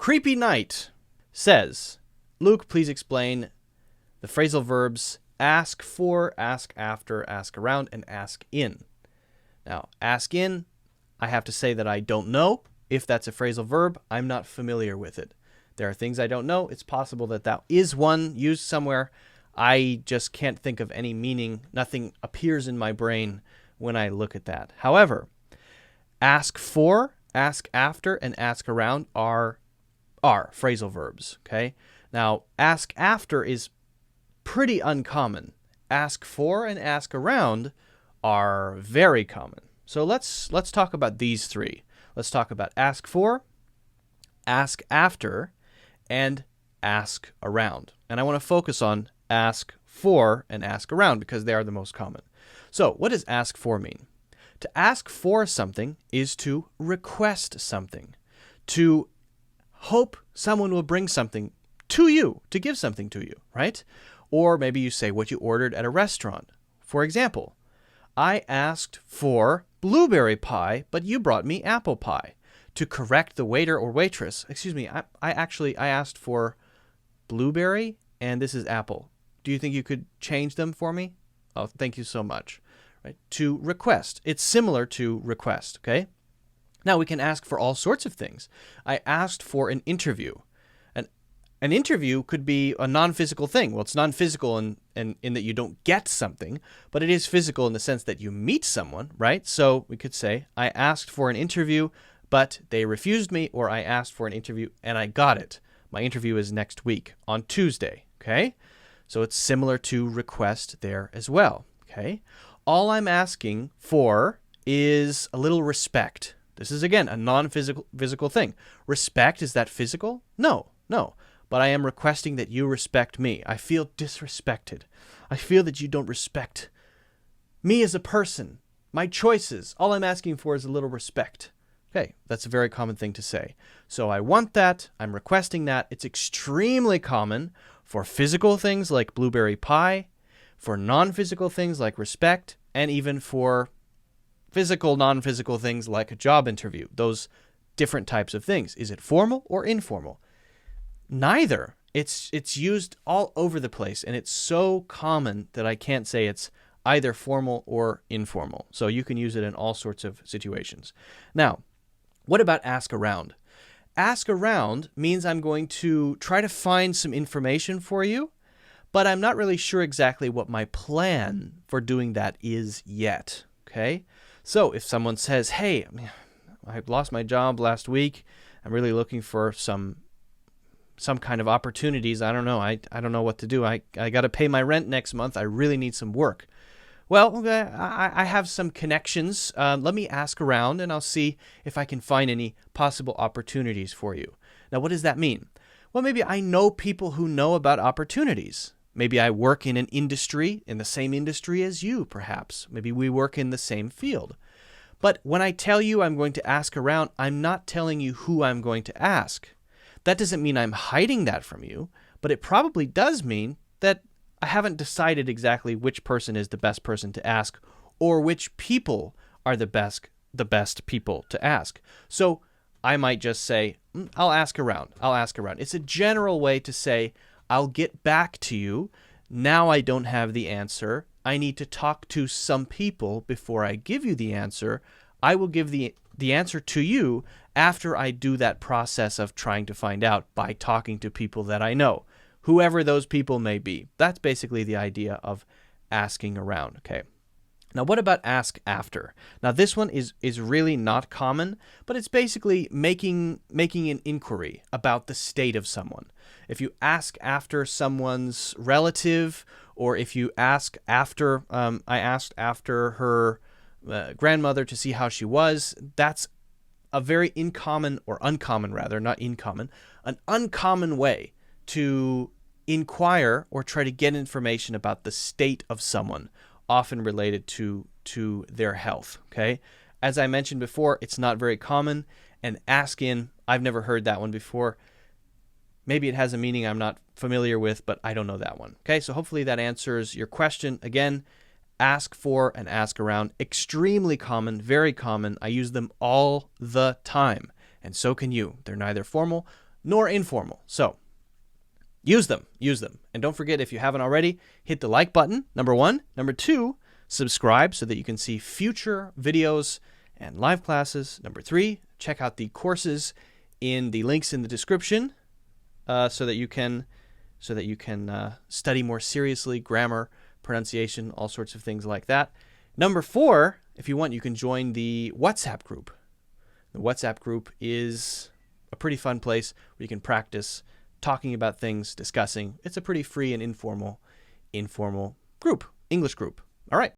Creepy night says, Luke, please explain the phrasal verbs ask for, ask after, ask around, and ask in. Now, ask in, I have to say that I don't know if that's a phrasal verb. I'm not familiar with it. There are things I don't know. It's possible that that is one used somewhere. I just can't think of any meaning. Nothing appears in my brain when I look at that. However, ask for, ask after, and ask around are phrasal verbs, okay? Now, ask after is pretty uncommon. Ask for and ask around are very common. So let's talk about these three. Let's talk about ask for, ask after, and ask around. And I want to focus on ask for and ask around because they are the most common. So what does ask for mean? To ask for something is to request something, to hope someone will bring something to you, to give something to you, right? Or maybe you say what you ordered at a restaurant. For example, I asked for blueberry pie, but you brought me apple pie. To correct the waiter or waitress, excuse me, I asked for blueberry and this is apple. Do you think you could change them for me? Oh, thank you so much. Right? To request. It's similar to request, okay? Now we can ask for all sorts of things. I asked for an interview. An interview could be a non-physical thing. Well, it's non-physical in that you don't get something, but it is physical in the sense that you meet someone, right? So we could say, I asked for an interview, but they refused me, or I asked for an interview and I got it. My interview is next week on Tuesday, okay? So it's similar to request there as well, okay? All I'm asking for is a little respect. This is, again, a non-physical thing. Respect, is that physical? No. But I am requesting that you respect me. I feel disrespected. I feel that you don't respect me as a person, my choices. All I'm asking for is a little respect. Okay, that's a very common thing to say. So I want that. I'm requesting that. It's extremely common for physical things like blueberry pie, for non-physical things like respect, and even for physical, non-physical things like a job interview. Those different types of things. Is it formal or informal? Neither. It's used all over the place, and it's so common that I can't say it's either formal or informal. So you can use it in all sorts of situations. Now, what about ask around? Ask around means I'm going to try to find some information for you, but I'm not really sure exactly what my plan for doing that is yet, okay? So if someone says, hey, I lost my job last week, I'm really looking for some kind of opportunities. I don't know. I don't know what to do. I got to pay my rent next month. I really need some work. Well, I have some connections. Let me ask around and I'll see if I can find any possible opportunities for you. Now, what does that mean? Well, maybe I know people who know about opportunities. Maybe I work in an industry, in the same industry as you, perhaps. Maybe we work in the same field. But when I tell you I'm going to ask around, I'm not telling you who I'm going to ask. That doesn't mean I'm hiding that from you, but it probably does mean that I haven't decided exactly which person is the best person to ask or which people are the best people to ask. So I might just say, I'll ask around. It's a general way to say, I'll get back to you. Now I don't have the answer. I need to talk to some people before I give you the answer. I will give the answer to you after I do that process of trying to find out by talking to people that I know, whoever those people may be. That's basically the idea of asking around, okay? Now, what about ask after? Now, this one is really not common, but it's basically making an inquiry about the state of someone. If you ask after someone's relative, or if you ask after, I asked after her grandmother to see how she was, that's a very uncommon way to inquire or try to get information about the state of someone, often related to their health, okay? As I mentioned before, it's not very common, and ask in, I've never heard that one before. Maybe it has a meaning I'm not familiar with, but I don't know that one, okay? So hopefully that answers your question. Again, ask for and ask around, extremely common, very common. I use them all the time, and so can you. They're neither formal nor informal. So use them. And don't forget, if you haven't already, hit the like button, number 1. Number 2, subscribe so that you can see future videos and live classes. Number 3, check out the courses in the links in the description so that you can study more seriously, grammar, pronunciation, all sorts of things like that. Number 4, if you want, you can join the WhatsApp group. The WhatsApp group is a pretty fun place where you can practice talking about things, discussing. It's a pretty free and informal group, English group. All right.